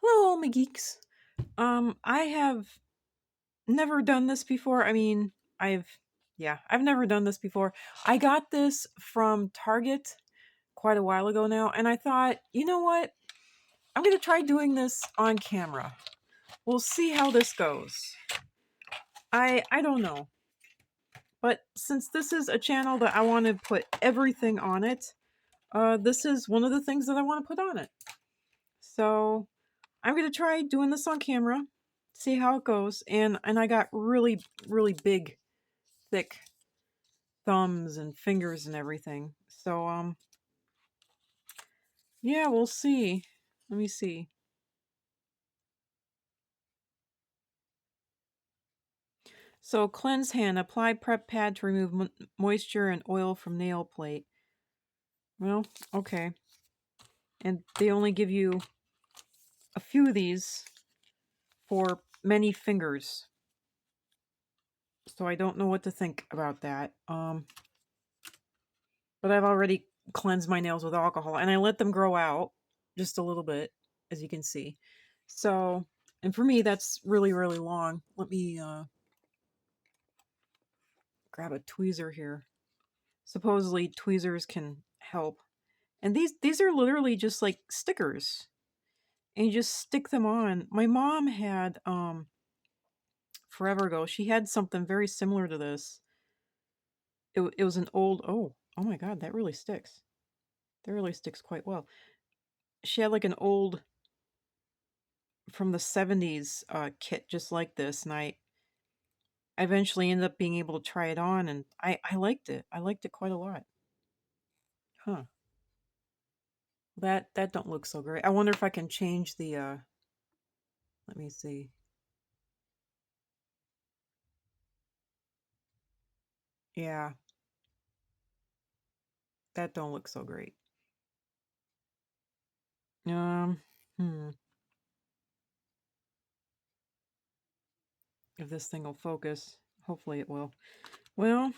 Hello, my geeks. I have never done this before. I mean, I've never done this before. I got this from Target quite a while ago now, and I thought, you know what? I'm gonna try doing this on camera. We'll see how this goes. I don't know, but since this is a channel that I want to put everything on it, this is one of the things that I want to put on it. So I'm gonna try doing this on camera, see how it goes, and I got really big, thick thumbs and fingers and everything. So yeah, we'll see. Let me see. So cleanse hand, apply prep pad to remove moisture and oil from nail plate. Well, okay. And they only give you a few of these for many fingers. So I don't know what to think about that. But I've already cleansed my nails with alcohol and I let them grow out just a little bit, as you can see. So, and for me, that's really long. Let me grab a tweezer here. Supposedly tweezers can help. And these are literally just like stickers. And you just stick them on. My mom had forever ago, she had something very similar to this. It was an old, oh my god, that really sticks. That really sticks quite well. She had like an old from the 70s kit just like this, and I eventually ended up being able to try it on, and I liked it. I liked it quite a lot. Huh. That don't look so great. I wonder if I can change the let me see. Yeah, that don't look so great. Um, hmm. If this thing will focus. Hopefully it will. Well,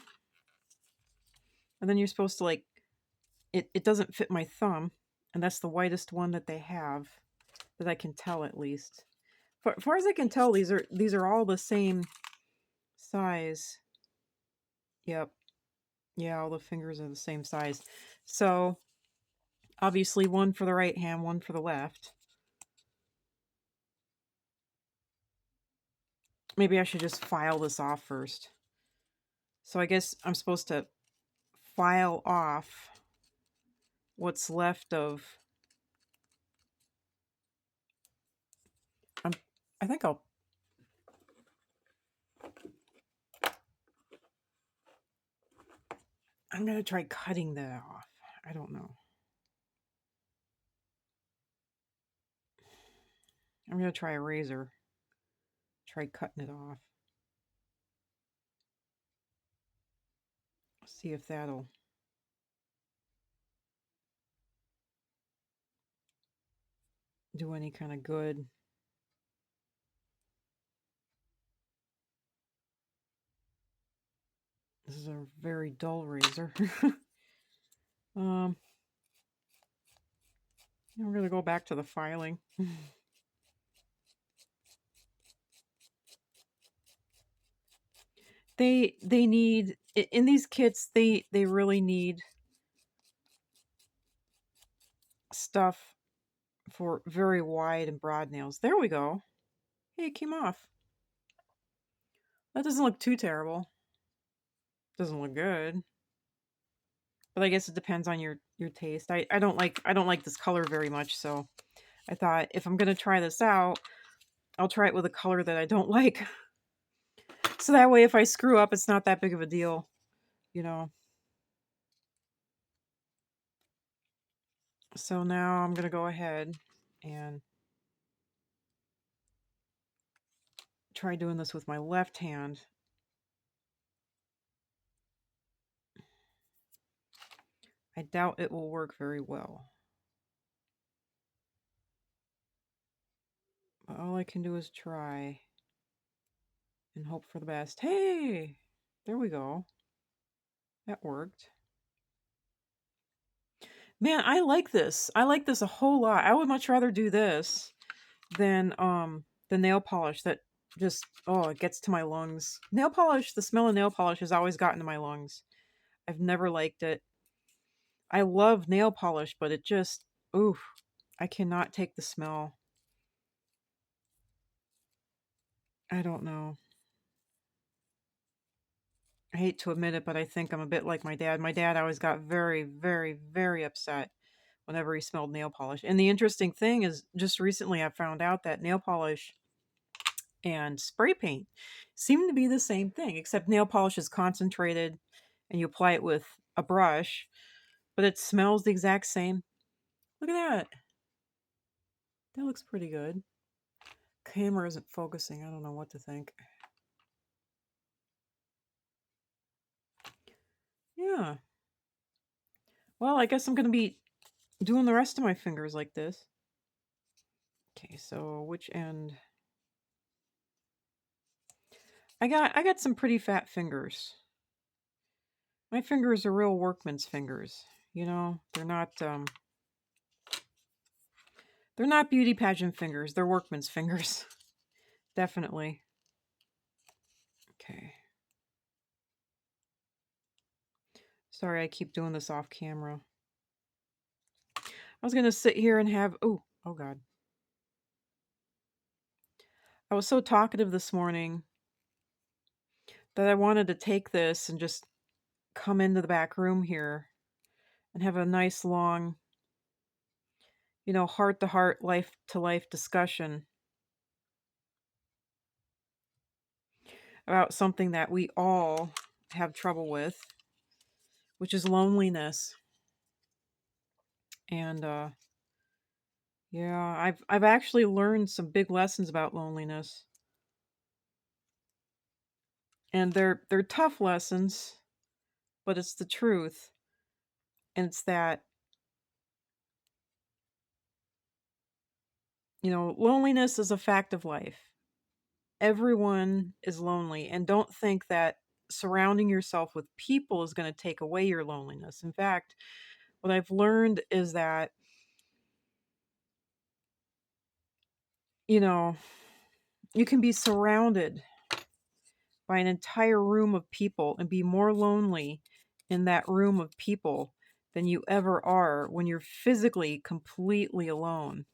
and then you're supposed to like it doesn't fit my thumb, and that's the whitest one that they have that I can tell at least. For as far as I can tell, these are all the same size. Yep. Yeah, all the fingers are the same size. So, obviously one for the right hand, one for the left. Maybe I should just file this off first. So I guess I'm supposed to file off what's left of... I think I'm going to try cutting that off. I don't know. I'm going to try a razor. Try cutting it off. See if that'll... do any kind of good. This is a very dull razor. I'm going to go back to the filing. They need, in these kits, they really need stuff for very wide and broad nails. There we go. Hey, it came off. That doesn't look too terrible. Doesn't look good. But I guess it depends on your taste. I don't like this color very much, so I thought if I'm gonna try this out, I'll try it with a color that I don't like. So that way if I screw up, it's not that big of a deal, you know. So now I'm gonna go ahead and try doing this with my left hand. I doubt it will work very well. But all I can do is try and hope for the best. Hey, there we go. That worked. Man, I like this. I like this a whole lot. I would much rather do this than the nail polish that just, oh, it gets to my lungs. Nail polish, the smell of nail polish has always gotten to my lungs. I've never liked it. I love nail polish, but it just, oof, I cannot take the smell. I don't know. I hate to admit it, but I think I'm a bit like my dad. My dad always got very, very, very upset whenever he smelled nail polish. And the interesting thing is, just recently I found out that nail polish and spray paint seem to be the same thing, except nail polish is concentrated and you apply it with a brush, but it smells the exact same. Look at that. That looks pretty good. Camera isn't focusing. I don't know what to think. Yeah. Well, I guess I'm going to be doing the rest of my fingers like this. Okay, so which end? I got some pretty fat fingers. My fingers are real workman's fingers. You know, they're not beauty pageant fingers. They're workman's fingers. Definitely. Okay. Sorry, I keep doing this off camera. I was going to sit here and have, oh God. I was so talkative this morning that I wanted to take this and just come into the back room here and have a nice long, heart to heart, life to life discussion about something that we all have trouble with, which is loneliness. And yeah, I've actually learned some big lessons about loneliness. And they're tough lessons, but it's the truth. And it's that, loneliness is a fact of life. Everyone is lonely, and don't think that surrounding yourself with people is going to take away your loneliness. In fact, what I've learned is that, you can be surrounded by an entire room of people and be more lonely in that room of people than you ever are when you're physically completely alone.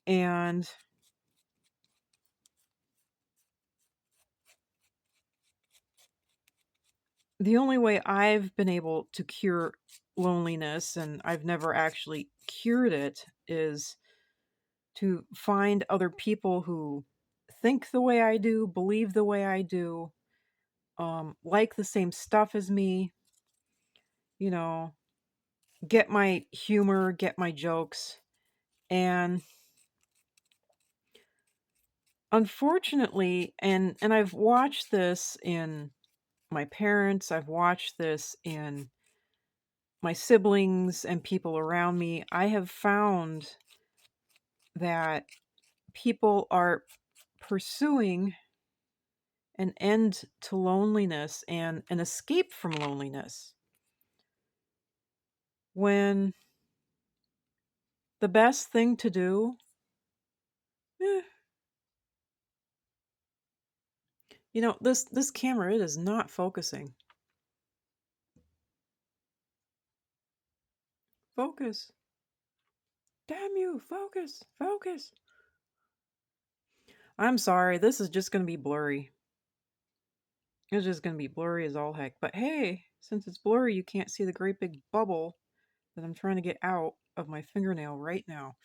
And the only way I've been able to cure loneliness, and I've never actually cured it, is to find other people who think the way I do, believe the way I do, like the same stuff as me, you know, get my humor, get my jokes. And unfortunately, and I've watched this in my parents, I've watched this in my siblings and people around me, I have found that people are pursuing an end to loneliness and an escape from loneliness when the best thing to do, eh, this camera, it is not focusing. Focus. Damn you, focus. I'm sorry, this is just going to be blurry. It's just going to be blurry as all heck. But hey, since it's blurry, you can't see the great big bubble that I'm trying to get out of my fingernail right now.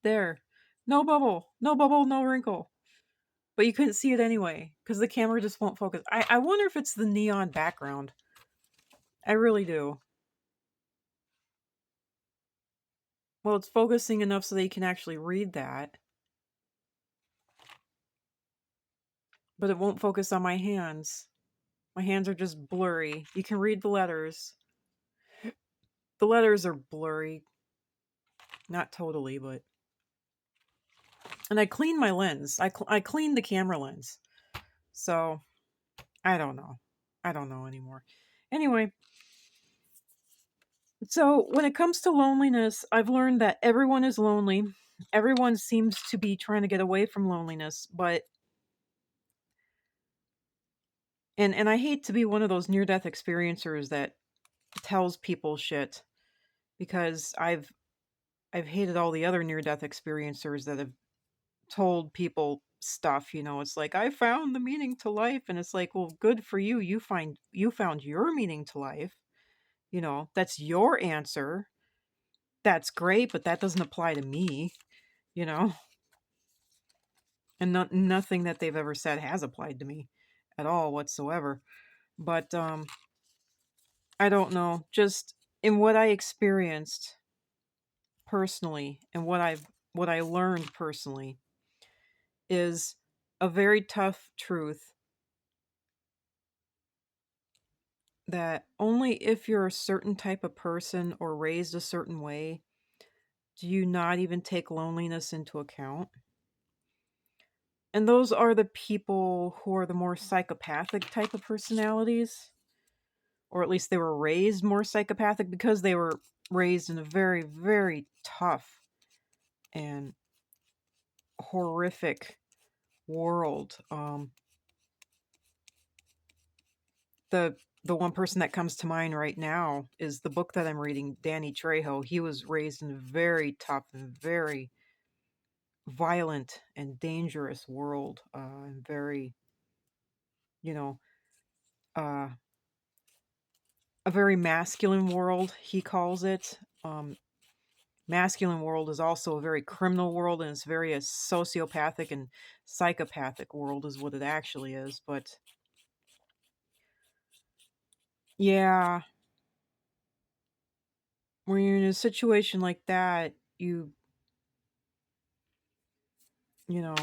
There. No bubble, no wrinkle. But you couldn't see it anyway, because the camera just won't focus. I wonder if it's the neon background. I really do. Well, it's focusing enough so that you can actually read that. But it won't focus on my hands. My hands are just blurry. You can read the letters. The letters are blurry. Not totally, but... And I cleaned my lens. I cleaned the camera lens. So, I don't know. I don't know anymore. Anyway, So, when it comes to loneliness, I've learned that everyone is lonely. Everyone seems to be trying to get away from loneliness, but and I hate to be one of those near-death experiencers that tells people shit because I've hated all the other near-death experiencers that have told people stuff, it's like, "I found the meaning to life," and it's like, "Well, good for you. You found your meaning to life. That's your answer. That's great, but that doesn't apply to me, you know?" And nothing that they've ever said has applied to me at all whatsoever. But I don't know, just in what I experienced personally and what I learned personally is a very tough truth that only if you're a certain type of person or raised a certain way do you not even take loneliness into account. And those are the people who are the more psychopathic type of personalities, or at least they were raised more psychopathic because they were raised in a very, very tough and horrific world. The the one person that comes to mind right now is the book that I'm reading, Danny Trejo. He was raised in a very tough and very violent and dangerous world, and very, you know, uh, a very masculine world, he calls it. Masculine world is also a very criminal world, and it's very a sociopathic and psychopathic world is what it actually is. But yeah, when you're in a situation like that, you know,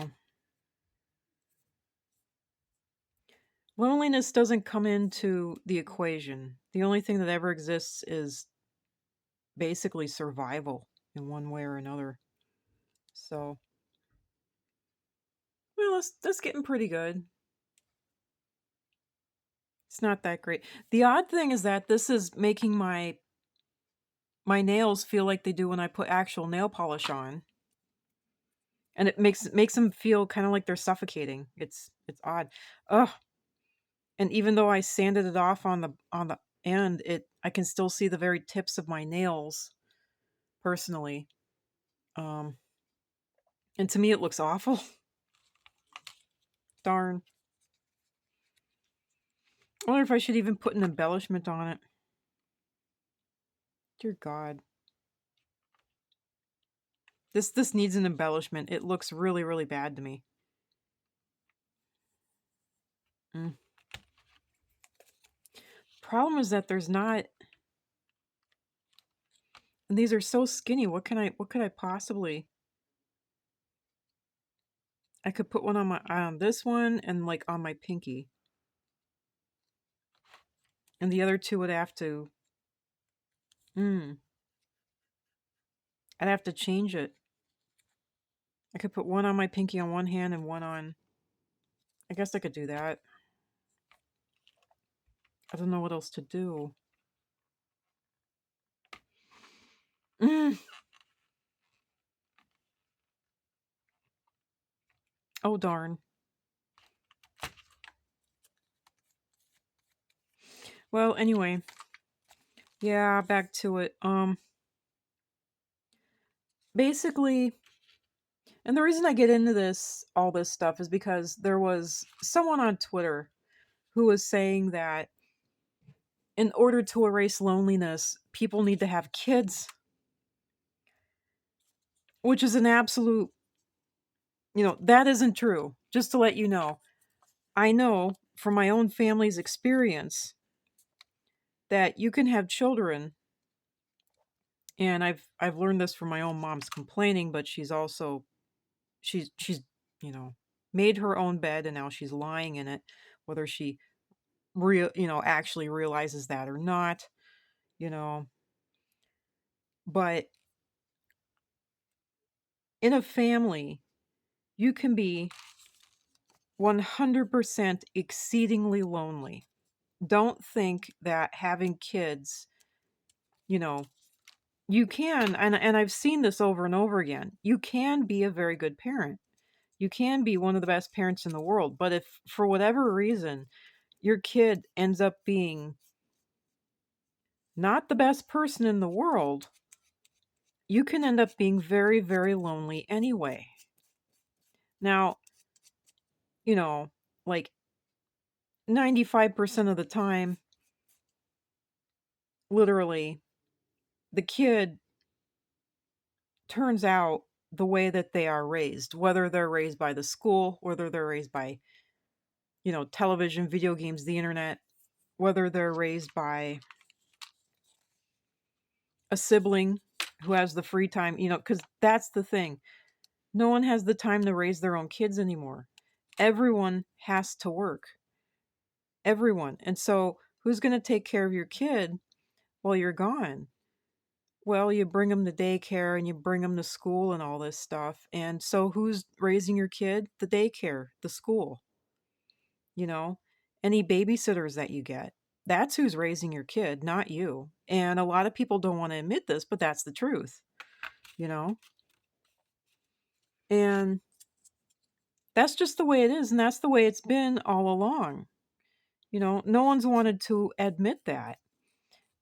loneliness doesn't come into the equation. The only thing that ever exists is basically survival in one way or another. So, well, that's getting pretty good. It's not that great. The odd thing is that this is making my nails feel like they do when I put actual nail polish on, and it makes them feel kind of like they're suffocating. It's odd. Ugh. And even though I sanded it off on the end, I can still see the very tips of my nails personally. Um and to me it looks awful. Darn. I wonder if I should even put an embellishment on it. Dear God. This needs an embellishment. It looks really, really bad to me. Mm. Problem is that there's not, and these are so skinny. What could I possibly, I could put one on this one and like on my pinky. And the other two would have to, mm, I'd have to change it. I could put one on my pinky on one hand and one on, I guess I could do that. I don't know what else to do. Mm. Oh, darn. Well, anyway, yeah, back to it. Basically, and the reason I get into all this stuff is because there was someone on Twitter who was saying that in order to erase loneliness, people need to have kids, which is an absolute, that isn't true. Just to let you know, I know from my own family's experience that you can have children, and I've learned this from my own mom's complaining, but she's also she's made her own bed and now she's lying in it, whether she actually realizes that or not, you know. But in a family, you can be 100% exceedingly lonely. Don't think that having kids you know, you can, and I've seen this over and over again. You can be a very good parent. You can be one of the best parents in the world, but if for whatever reason your kid ends up being not the best person in the world, you can end up being very, very lonely anyway. Now, you know, like 95% of the time, literally, the kid turns out the way that they are raised, whether they're raised by the school, whether they're raised by, television, video games, the internet, whether they're raised by a sibling who has the free time, because that's the thing. No one has the time to raise their own kids anymore. Everyone has to work. Everyone. And so, who's going to take care of your kid while you're gone? Well, you bring them to daycare and you bring them to school and all this stuff. And so, who's raising your kid? The daycare, the school, you know, any babysitters that you get. That's who's raising your kid, not you. And a lot of people don't want to admit this, but that's the truth, you know? And that's just the way it is. And that's the way it's been all along. No one's wanted to admit that.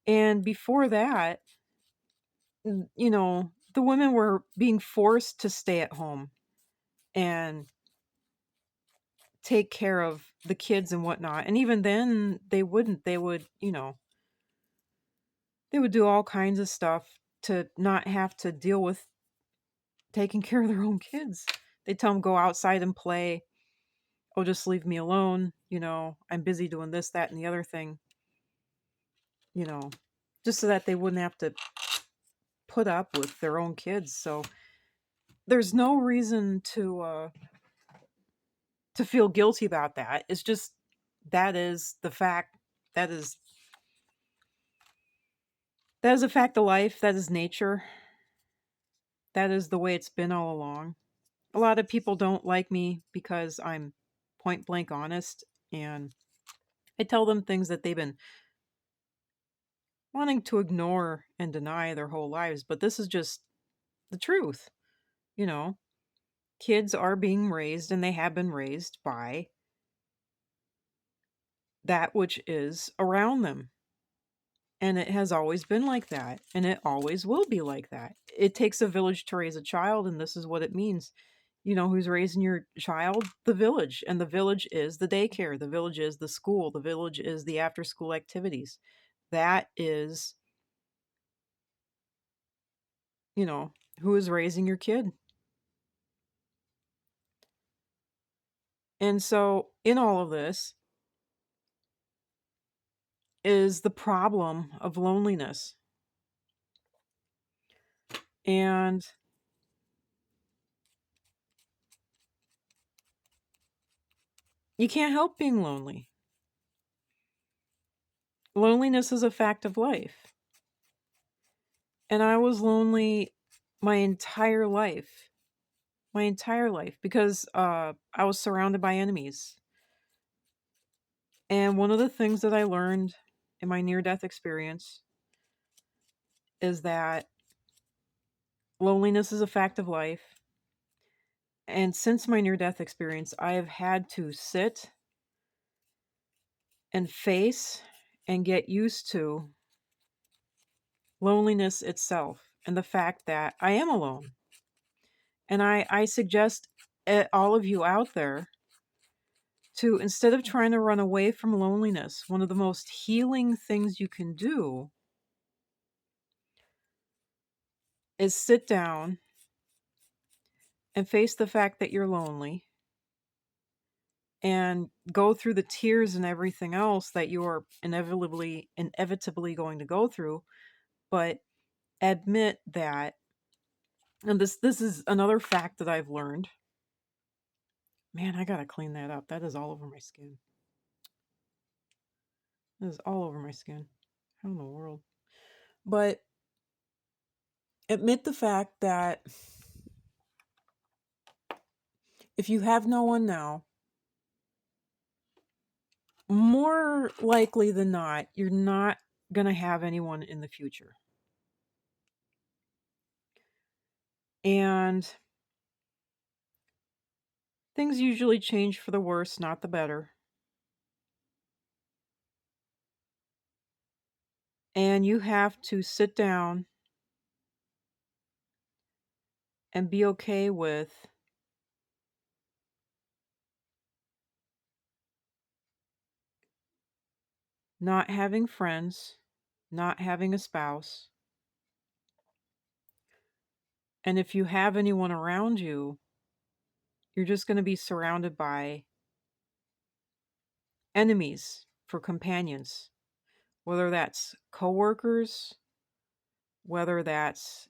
And before that, the women were being forced to stay at home and take care of the kids and whatnot. And even then, they wouldn't. They would do all kinds of stuff to not have to deal with taking care of their own kids. They tell them go outside and play. Oh, just leave me alone. I'm busy doing this, that, and the other thing. Just so that they wouldn't have to put up with their own kids. So there's no reason to feel guilty about that. It's just that is the fact. That is a fact of life. That is nature. That is the way it's been all along. A lot of people don't like me because I'm point blank honest, and I tell them things that they've been wanting to ignore and deny their whole lives, but this is just the truth. You know, kids are being raised and they have been raised by that which is around them. And it has always been like that, and it always will be like that. It takes a village to raise a child, and this is what it means. Who's raising your child? The village. And the village is the daycare. The village is the school. The village is the after school activities. That is, who is raising your kid. And so, in all of this is the problem of loneliness. And you can't help being lonely. Loneliness is a fact of life. And I was lonely my entire life. My entire life. Because I was surrounded by enemies. And one of the things that I learned in my near-death experience is that loneliness is a fact of life. And since my near-death experience, I have had to sit and face and get used to loneliness itself and the fact that I am alone. And I suggest all of you out there to, instead of trying to run away from loneliness, one of the most healing things you can do is sit down and face the fact that you're lonely and go through the tears and everything else that you are inevitably going to go through, but admit that. And this is another fact that I've learned. Man, I gotta clean that up. That is all over my skin. That is all over my skin. How in the world? But admit the fact that if you have no one now, more likely than not, you're not gonna have anyone in the future. And things usually change for the worse, not the better. And you have to sit down and be okay with not having friends, not having a spouse. And if you have anyone around you, you're just going to be surrounded by enemies for companions, whether that's coworkers, whether that's,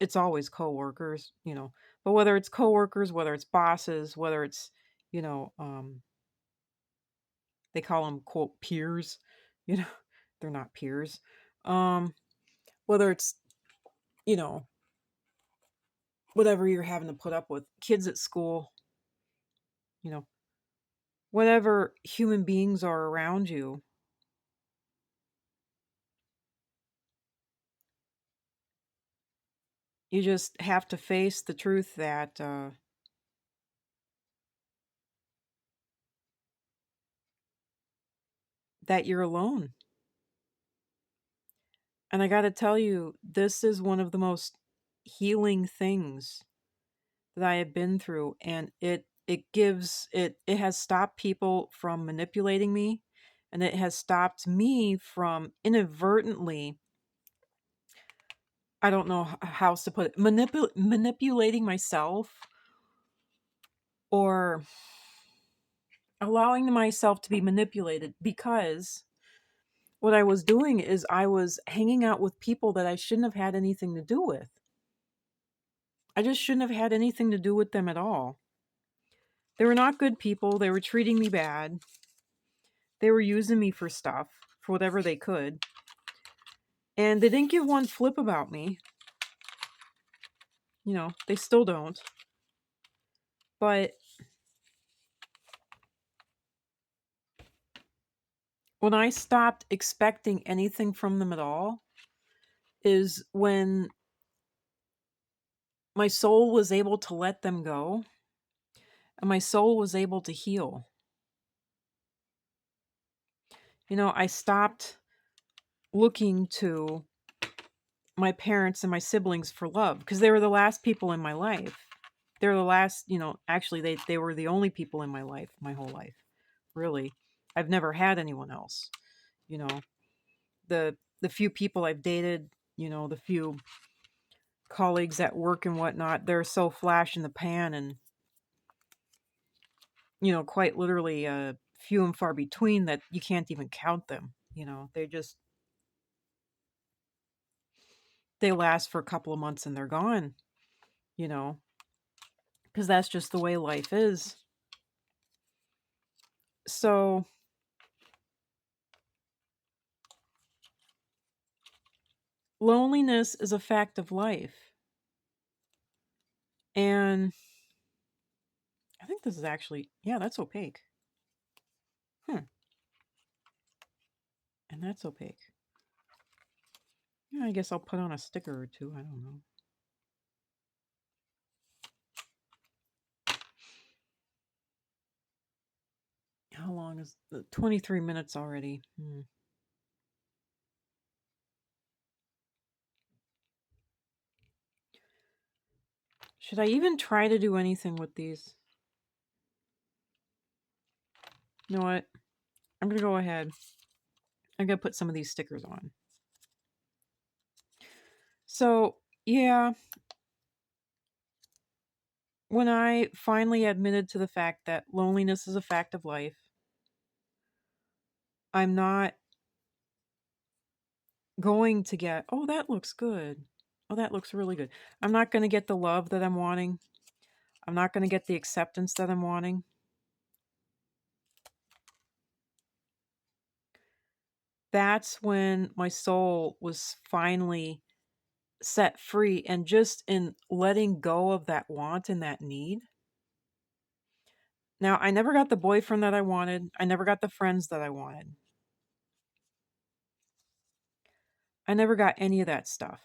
it's always coworkers, but whether it's coworkers, whether it's bosses, whether it's, you know, they call them quote peers, you know, they're not peers. Um, whether it's, you know, whatever you're having to put up with, kids at school, you know, whatever human beings are around you, you just have to face the truth that you're alone. And I got to tell you, this is one of the most healing things that I have been through, and it has stopped people from manipulating me, and it has stopped me from inadvertently, I don't know how else to put it, manipulating myself, or allowing myself to be manipulated, because what I was doing is I was hanging out with people that I shouldn't have had anything to do with. I just shouldn't have had anything to do with them at all. They were not good people. They were treating me bad. They were using me for stuff, for whatever they could. And they didn't give one flip about me. They still don't. But when I stopped expecting anything from them at all, is when my soul was able to let them go, and my soul was able to heal. I stopped looking to my parents and my siblings for love, because they were the last people in my life. They were the last, actually they were the only people in my life, my whole life. Really. I've never had anyone else. You know, the few people I've dated, the few colleagues at work and whatnot, they're so flash in the pan, and quite literally few and far between, that you can't even count them. They last for a couple of months and they're gone, you know, because that's just the way life is. So loneliness is a fact of life. And I think this is actually, yeah, that's opaque. And that's opaque. Yeah, I guess I'll put on a sticker or two. I don't know. How long is 23 minutes already? Should I even try to do anything with these? You know what? I'm going to go ahead. I'm going to put some of these stickers on. So, yeah, when I finally admitted to the fact that loneliness is a fact of life, I'm not going to get, oh, that looks good. Oh, that looks really good. I'm not going to get the love that I'm wanting. I'm not going to get the acceptance that I'm wanting. That's when my soul was finally set free, and just in letting go of that want and that need. Now, I never got the boyfriend that I wanted. I never got the friends that I wanted. I never got any of that stuff.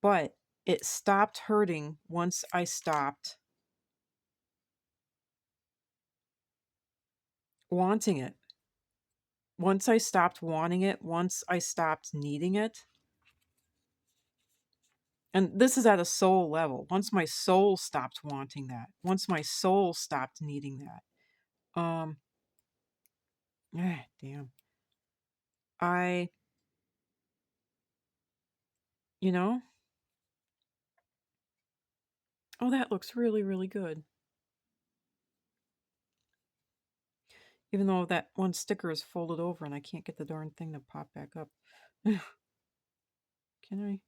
But it stopped hurting once I stopped wanting it. Once I stopped wanting it, once I stopped needing it. And this is at a soul level. Once my soul stopped wanting that, once my soul stopped needing that. Damn. I, you know, oh, that looks really, really good. Even though that one sticker is folded over and I can't get the darn thing to pop back up. Can I?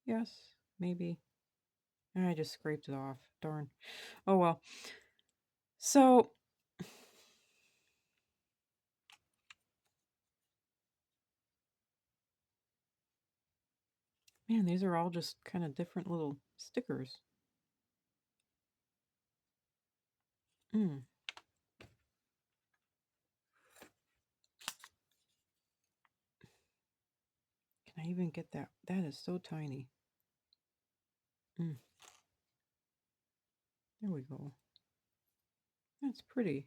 Yes, maybe. I just scraped it off. Darn. Oh well. So, man, these are all just kind of different little stickers. Mm. Can I even get that? That is so tiny. Mm. There we go. That's pretty.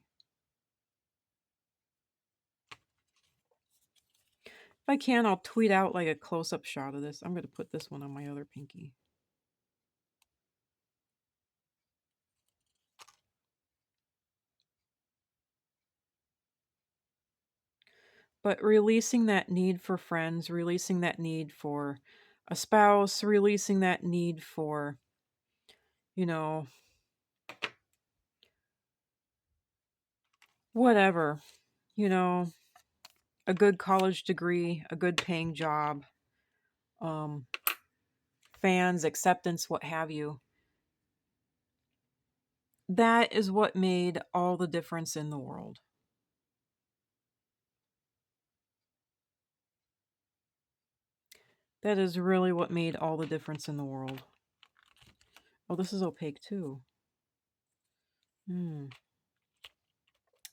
If I can, I'll tweet out like a close-up shot of this. I'm going to put this one on my other pinky. But releasing that need for friends, releasing that need for a spouse, releasing that need for, you know, whatever, you know, a good college degree, a good paying job, um, fans, acceptance, what have you. That is what made all the difference in the world. That is really what made all the difference in the world. Oh, this is opaque too.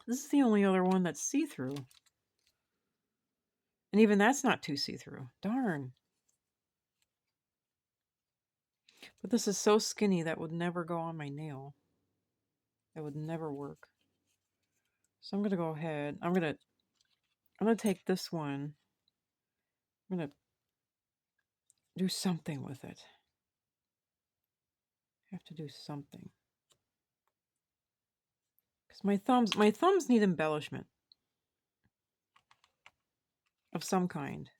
This is the only other one that's see-through. And even that's not too see-through. Darn. But this is so skinny that would never go on my nail. That would never work. So I'm going to go ahead. I'm going to take this one. I'm going to do something with it. I have to do something. Cuz my thumbs need embellishment of some kind.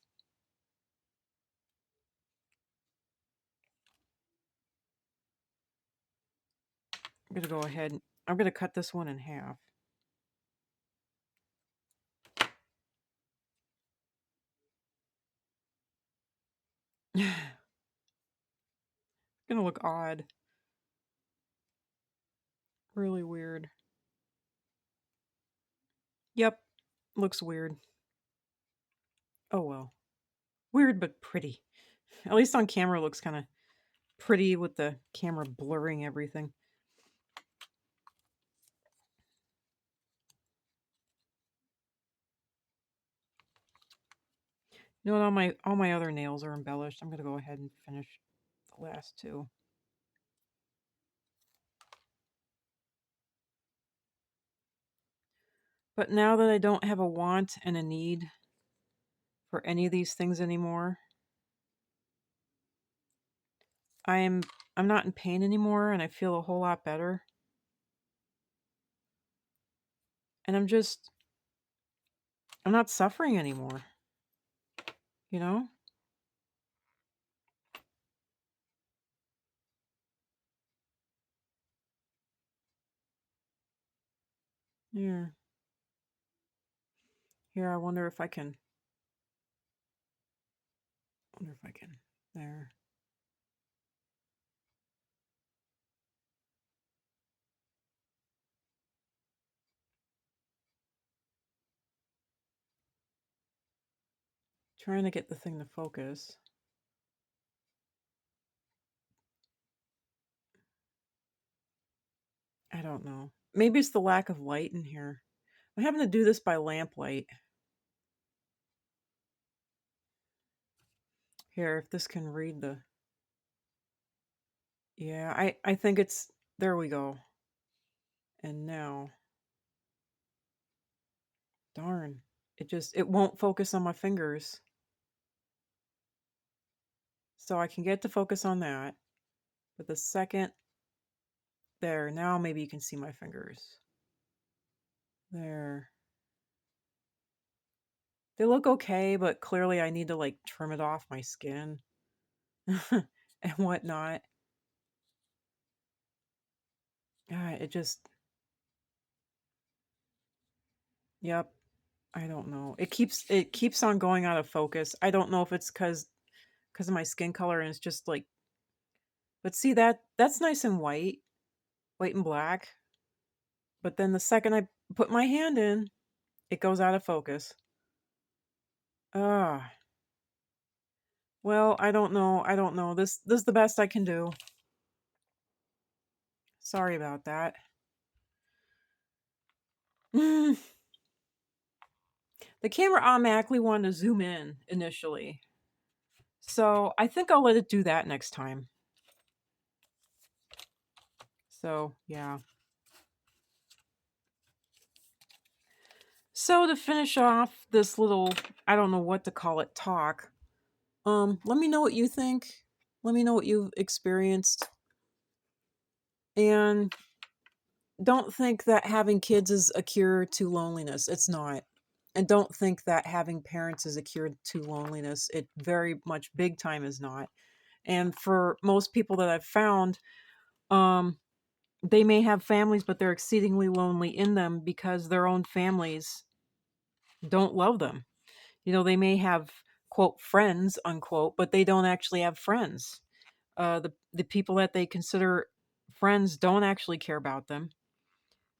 I'm going to go ahead and I'm going to cut this one in half. It's going to look odd. Really weird. Yep. Looks weird. Oh well. Weird but pretty. At least on camera it looks kind of pretty with the camera blurring everything. You know what? All my other nails are embellished. I'm going to go ahead and finish the last two. But now that I don't have a want and a need for any of these things anymore, I'm not in pain anymore and I feel a whole lot better. And I'm not suffering anymore. You know? Yeah. Here, I wonder if I can. There. Trying to get the thing to focus. I don't know. Maybe it's the lack of light in here. I'm having to do this by lamplight. Here, if this can read the... Yeah, I think it's... There we go. And now... Darn. It won't focus on my fingers. So I can get to focus on that. But the second... There, now maybe you can see my fingers. There. They look okay, but clearly I need to like trim it off my skin and whatnot. It just... Yep. I don't know. It keeps on going out of focus. I don't know if it's because of my skin color, and it's just like... But see, that's nice and white and black. But then the second I put my hand in, it goes out of focus. Ah. Well, I don't know. I don't know. This is the best I can do. Sorry about that. The camera automatically wanted to zoom in initially. So I think I'll let it do that next time. So, yeah. So to finish off this little, I don't know what to call it, talk, let me know what you think. Let me know what you've experienced. And don't think that having kids is a cure to loneliness. It's not. And don't think that having parents is a cure to loneliness. It very much big time is not. And for most people that I've found, they may have families, but they're exceedingly lonely in them because their own families don't love them. They may have, quote, friends, unquote, but they don't actually have friends. The people that they consider friends don't actually care about them.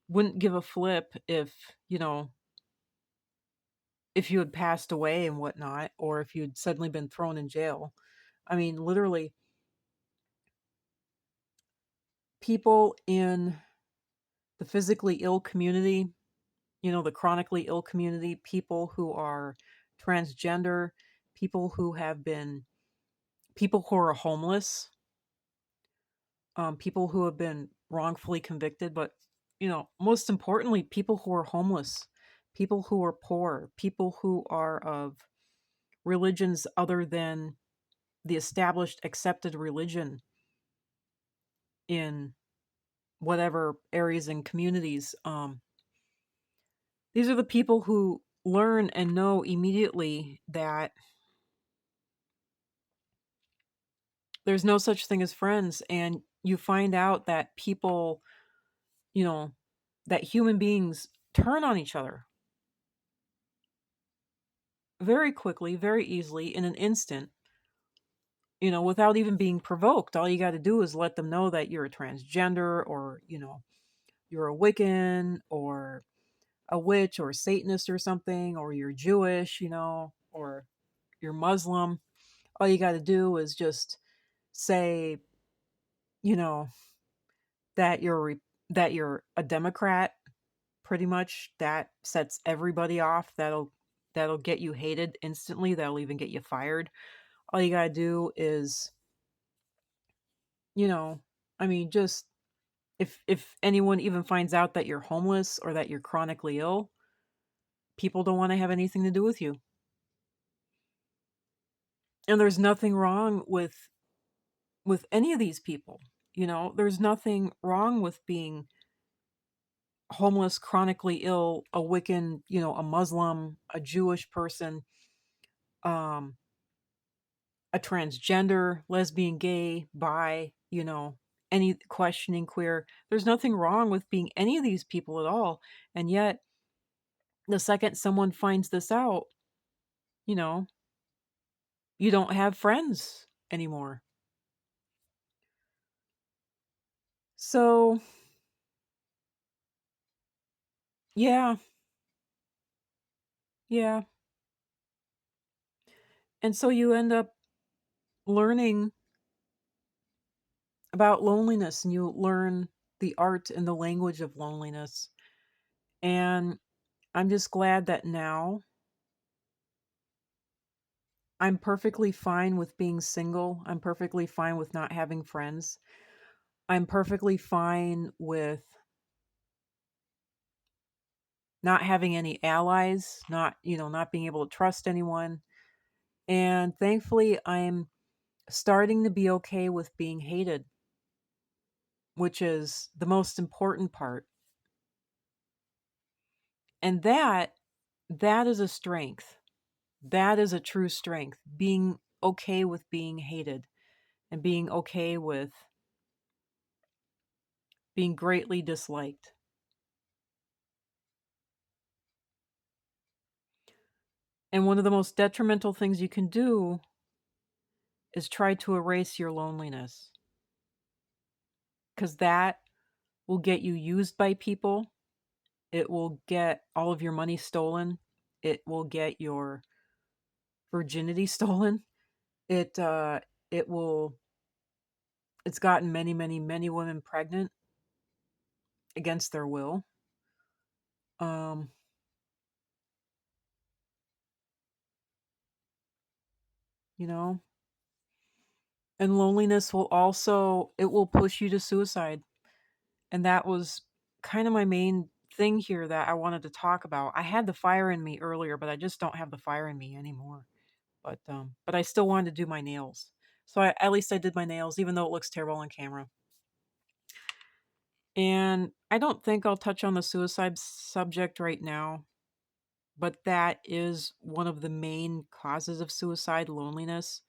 Wouldn't give a flip if you had passed away and whatnot, or if you'd suddenly been thrown in jail. I mean, literally, people in the physically ill community, the chronically ill community, people who are transgender, people who are homeless, people who have been wrongfully convicted, but most importantly, people who are homeless, people who are poor, people who are of religions other than the established accepted religion in whatever areas and communities. These are the people who learn and know immediately that there's no such thing as friends, and you find out that people, that human beings turn on each other very quickly, very easily, in an instant, without even being provoked. All you got to do is let them know that you're a transgender, or, you're a Wiccan, or a witch, or a Satanist or something, or you're Jewish, or you're Muslim. All you got to do is just say, you know, that you're a Democrat. Pretty much that sets everybody off. That'll get you hated instantly. That'll even get you fired. All you got to do is, you know, I mean, just if anyone even finds out that you're homeless or that you're chronically ill, people don't want to have anything to do with you. And there's nothing wrong with any of these people. There's nothing wrong with being homeless, chronically ill, a Wiccan, a Muslim, a Jewish person, um, a transgender, lesbian, gay, bi, any questioning queer. There's nothing wrong with being any of these people at all. And yet, the second someone finds this out, you know, you don't have friends anymore. So, yeah, yeah. And so you end up learning about loneliness, and you learn the art and the language of loneliness. And I'm just glad that now I'm perfectly fine with being single. I'm perfectly fine with not having friends. I'm perfectly fine with not having any allies, not being able to trust anyone. And thankfully, I'm starting to be okay with being hated, which is the most important part. And that is a strength. That is a true strength. Being okay with being hated and being okay with being greatly disliked. And one of the most detrimental things you can do is try to erase your loneliness, because that will get you used by people. It will get all of your money stolen. It will get your virginity stolen. It it will it's gotten many, many, many women pregnant against their will. Um, you know, and loneliness will also it will push you to suicide. And that was kind of my main thing here that I wanted to talk about. I had the fire in me earlier, but I just don't have the fire in me anymore. But I still wanted to do my nails. So at least I did my nails, even though it looks terrible on camera. And I don't think I'll touch on the suicide subject right now, but that is one of the main causes of suicide, loneliness.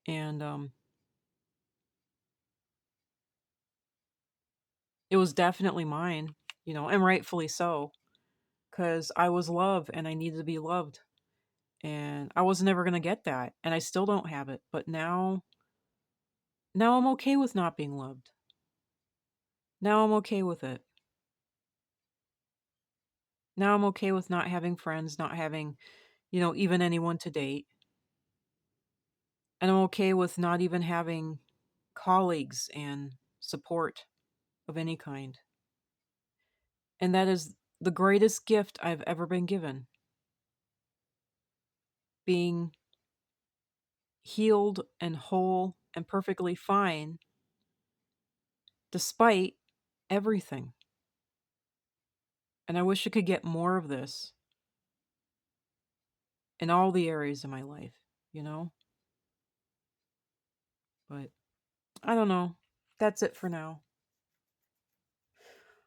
And it was definitely mine, and rightfully so, because I was loved and I needed to be loved. And I was never going to get that. And I still don't have it. But now I'm okay with not being loved. Now I'm okay with it. Now I'm okay with not having friends, not having, even anyone to date. And I'm okay with not even having colleagues and support of any kind. And that is the greatest gift I've ever been given. Being healed and whole and perfectly fine despite everything. And I wish I could get more of this in all the areas of my life, you know? But I don't know. That's it for now.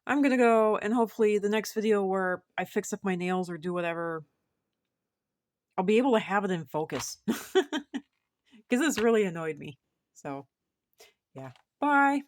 I'm gonna go, and hopefully the next video where I fix up my nails or do whatever, I'll be able to have it in focus. Because this really annoyed me. So, yeah. Bye.